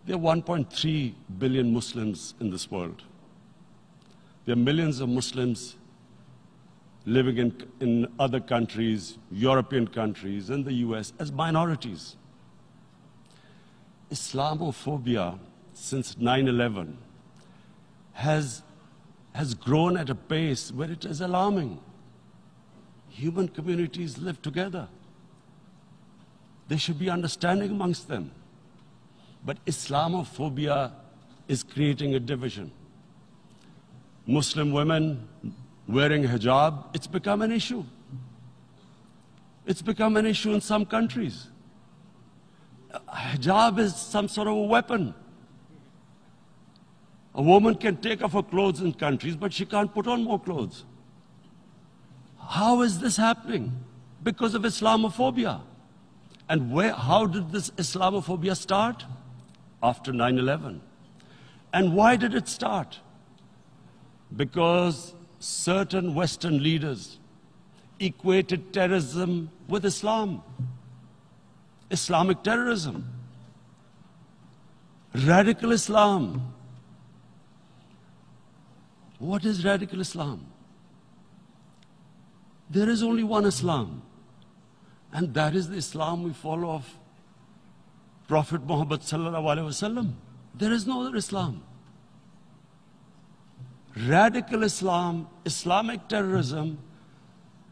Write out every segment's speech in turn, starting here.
There are 1.3 billion Muslims in this world. There are millions of Muslims living in other countries, European countries, in the US, as minorities. Islamophobia, since 9/11, has grown at a pace where it is alarming. Human communities live together. There should be understanding amongst them. But Islamophobia is creating a division. Muslim women wearing hijab, it's become an issue. It's become an issue in some countries. Hijab is some sort of a weapon. A woman can take off her clothes in countries, but she can't put on more clothes. How is this happening? Because of Islamophobia. And how did this Islamophobia start? After 9/11. And why did it start? Because certain Western leaders equated terrorism with Islam. Islamic terrorism. Radical Islam. What is radical Islam? There is only one Islam. And that is the Islam we follow of Prophet Muhammad sallallahu alaihi wasallam. There is no other Islam. Radical Islam, Islamic terrorism,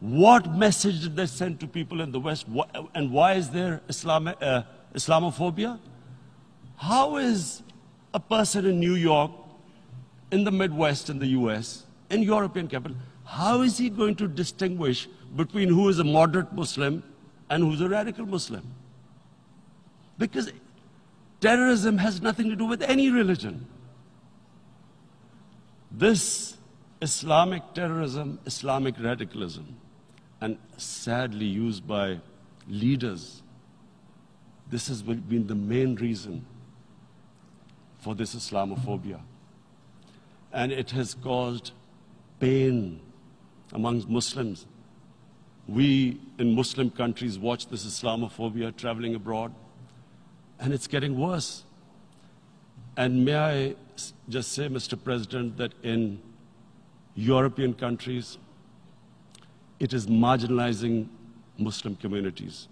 what message did they send to people in the West? And why is there Islamophobia? How is a person in New York, in the Midwest, in the US, in European capital, how is he going to distinguish between who is a moderate Muslim and who's a radical Muslim? Because terrorism has nothing to do with any religion. This Islamic terrorism, Islamic radicalism, and sadly used by leaders, this has been the main reason for this Islamophobia. And it has caused pain amongst Muslims. We in Muslim countries watch this Islamophobia traveling abroad, and it's getting worse. And may I just say, Mr. President, that in European countries, it is marginalizing Muslim communities.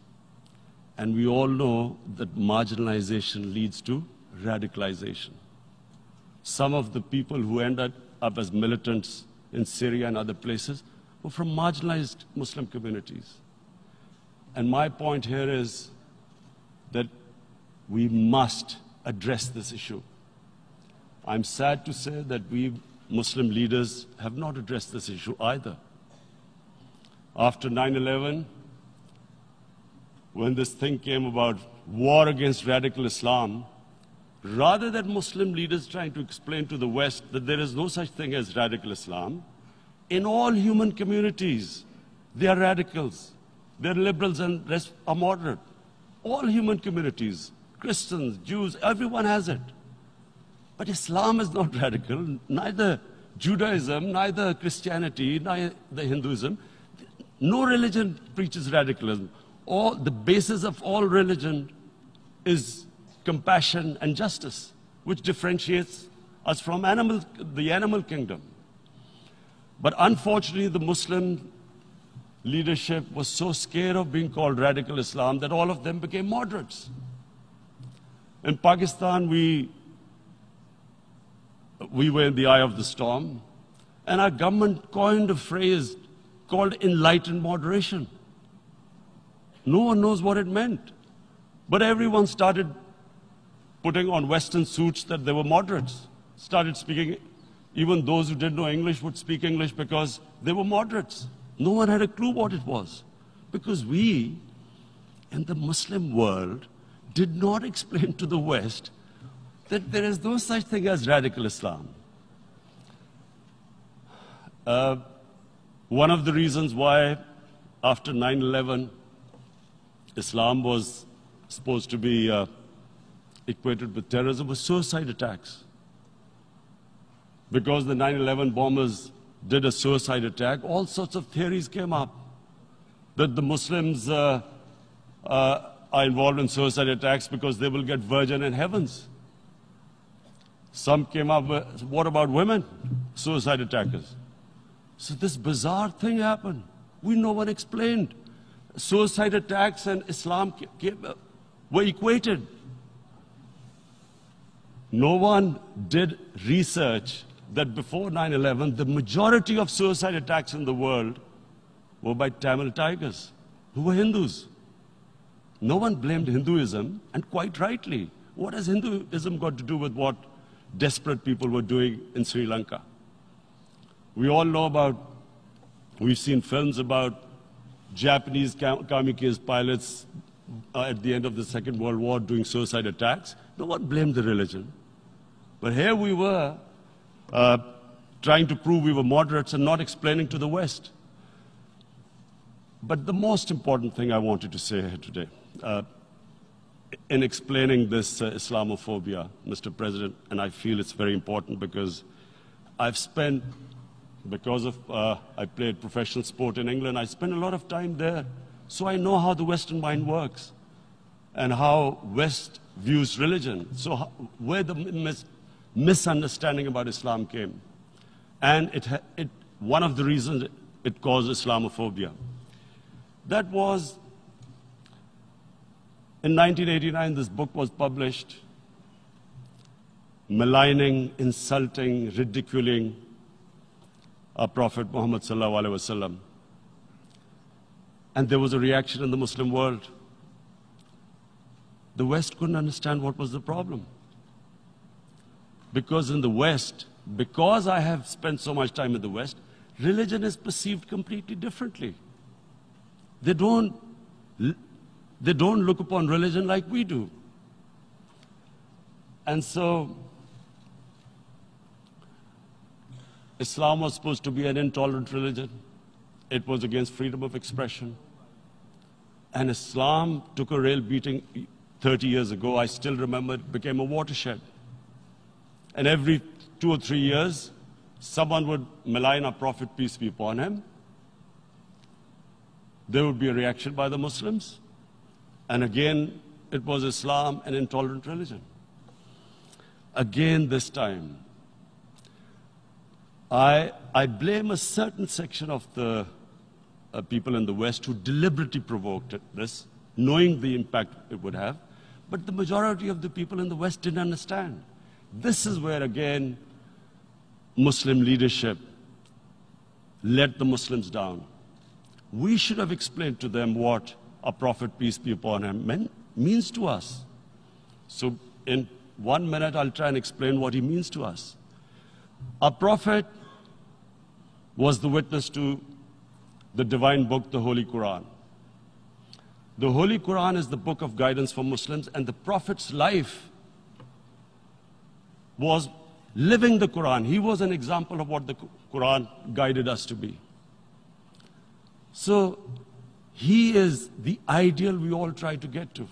And we all know that marginalization leads to radicalization. Some of the people who ended up as militants in Syria and other places were from marginalized Muslim communities. And my point here is that we must address this issue. I'm sad to say that we Muslim leaders have not addressed this issue either. After 9/11, when this thing came about war against radical Islam, rather than Muslim leaders trying to explain to the West that there is no such thing as radical Islam, in all human communities, they are radicals. They're liberals and rest are moderate. All human communities, Christians, Jews, everyone has it. But Islam is not radical, neither Judaism, neither Christianity, neither Hinduism. No religion preaches radicalism. The basis of all religion is compassion and justice, which differentiates us from the animal kingdom. But unfortunately, the Muslim leadership was so scared of being called radical Islam that all of them became moderates. In Pakistan, we were in the eye of the storm, and our government coined a phrase called enlightened moderation. No one knows what it meant, but everyone started putting on Western suits that they were moderates, started speaking. Even those who didn't know English would speak English because they were moderates. No one had a clue what it was, because we, in the Muslim world, did not explain to the West that there is no such thing as radical Islam. One of the reasons why, after 9/11, Islam was supposed to be equated with terrorism was suicide attacks. Because the 9/11 bombers did a suicide attack, all sorts of theories came up that the Muslims are involved in suicide attacks because they will get virgin in heavens. Some came up with, what about women? Suicide attackers. So this bizarre thing happened. No one explained. Suicide attacks and Islam were equated. No one did research that before 9/11, the majority of suicide attacks in the world were by Tamil tigers, who were Hindus. No one blamed Hinduism, and quite rightly. What has Hinduism got to do with what desperate people were doing in Sri Lanka? We all know about, we've seen films about Japanese kamikaze pilots at the end of the Second World War doing suicide attacks. No one blamed the religion. But here we were trying to prove we were moderates and not explaining to the West. But the most important thing I wanted to say here today, in explaining this Islamophobia, Mr. President, and I feel it's very important because I've spent, because of, I played professional sport in England, I spent a lot of time there, so I know how the Western mind works and how West views religion. So where the misunderstanding about Islam came. And one of the reasons it caused Islamophobia. That was, in 1989, this book was published, maligning, insulting, ridiculing our Prophet Muhammad sallallahu alaihi wasallam. And there was a reaction in the Muslim world. The West couldn't understand what was the problem. Because in the West, because I have spent so much time in the West, religion is perceived completely differently. They don't look upon religion like we do. And so, Islam was supposed to be an intolerant religion. It was against freedom of expression. And Islam took a real beating 30 years ago. I still remember it became a watershed. And every 2 or 3 years, someone would malign our Prophet, peace be upon him. There would be a reaction by the Muslims. And again, it was Islam, an intolerant religion. Again, this time, I blame a certain section of the people in the West who deliberately provoked this, knowing the impact it would have. But the majority of the people in the West didn't understand. This is where, again, Muslim leadership let the Muslims down. We should have explained to them what our Prophet, peace be upon him, means to us. So in 1 minute, I'll try and explain what he means to us. Our Prophet was the witness to the divine book, the Holy Quran. The Holy Quran is the book of guidance for Muslims, and the Prophet's life was living the Quran. He was an example of what the Quran guided us to be. So he is the ideal we all try to get to.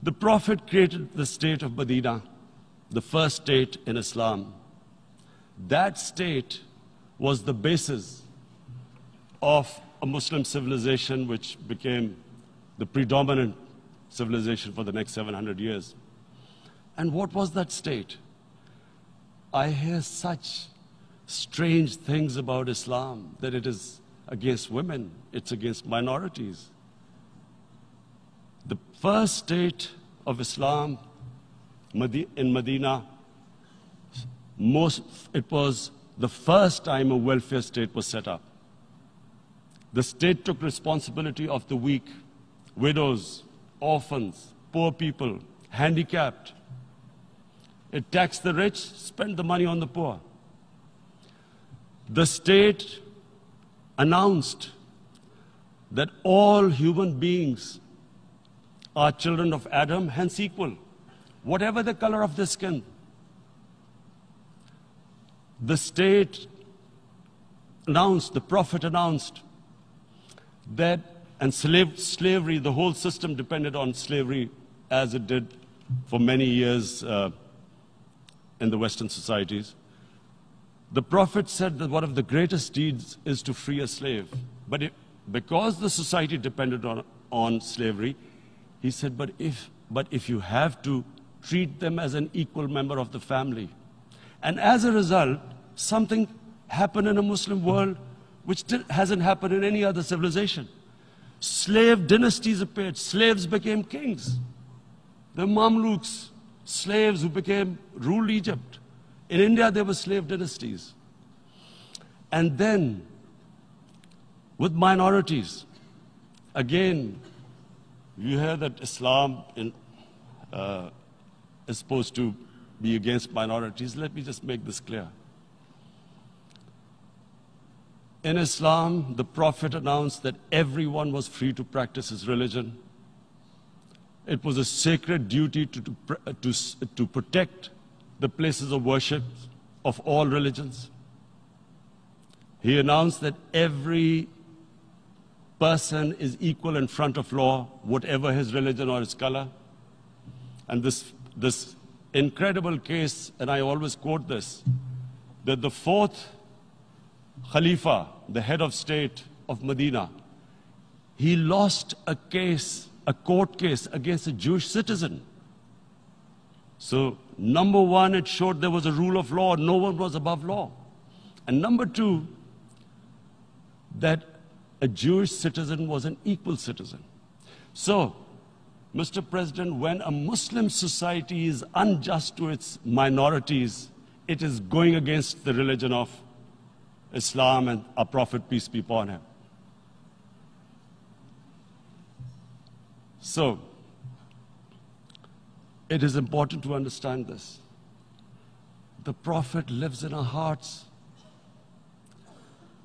The Prophet created the state of Medina, the first state in Islam. That state was the basis of a Muslim civilization which became the predominant civilization for the next 700 years. And what was that state? I hear such strange things about Islam, that it is against women, it's against minorities. The first state of Islam in Medina, it was the first time a welfare state was set up. The state took responsibility of the weak, widows, orphans, poor people, handicapped. It taxed the rich, spent the money on the poor. The state announced that all human beings are children of Adam, hence equal, whatever the color of their skin. The state announced, the Prophet announced that, and slavery, the whole system depended on slavery as it did for many years in the Western societies. The Prophet said that one of the greatest deeds is to free a slave. But because the society depended on slavery, he said, but if you have to treat them as an equal member of the family. And as a result, something happened in a Muslim world which hasn't happened in any other civilization. Slave dynasties appeared. Slaves became kings. The Mamluks, slaves who ruled Egypt. In India, there were slave dynasties. And then, with minorities, again, you hear that Islam is supposed to be against minorities. Let me just make this clear. In Islam, the Prophet announced that everyone was free to practice his religion. It was a sacred duty to protect the places of worship of all religions. He announced that every person is equal in front of law, whatever his religion or his color. And this incredible case, and I always quote this, that the fourth Khalifa, the head of state of Medina, he lost a court case against a Jewish citizen. So, number one, it showed there was a rule of law, no one was above law. And number two, that a Jewish citizen was an equal citizen. So, Mr. President, when a Muslim society is unjust to its minorities, it is going against the religion of Islam and our Prophet, peace be upon him. So, it is important to understand this. The Prophet lives in our hearts.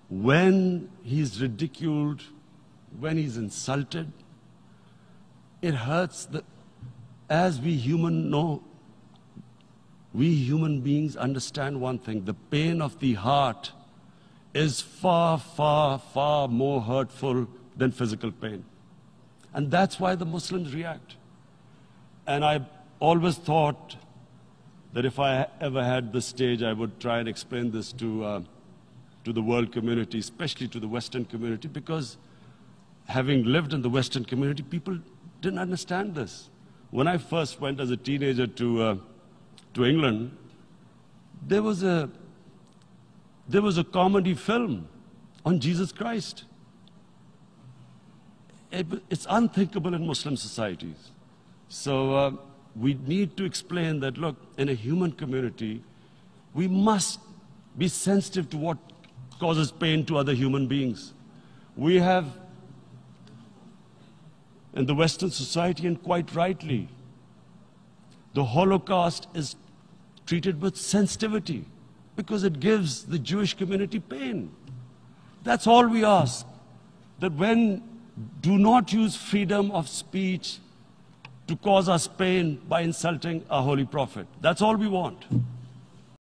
When he's ridiculed, when he's insulted, it hurts. As we human beings understand one thing, the pain of the heart is far, far, far more hurtful than physical pain. And that's why the Muslims react. And I always thought that if I ever had the stage, I would try and explain this to the world community, especially to the Western community, because having lived in the Western community, people didn't understand this. When I first went as a teenager to England, there was a comedy film on Jesus Christ. It's unthinkable in Muslim societies. So we need to explain that, look, in a human community, we must be sensitive to what causes pain to other human beings. We have, in the Western society, and quite rightly, the Holocaust is treated with sensitivity because it gives the Jewish community pain. That's all we ask. That do not use freedom of speech to cause us pain by insulting our Holy Prophet. That's all we want.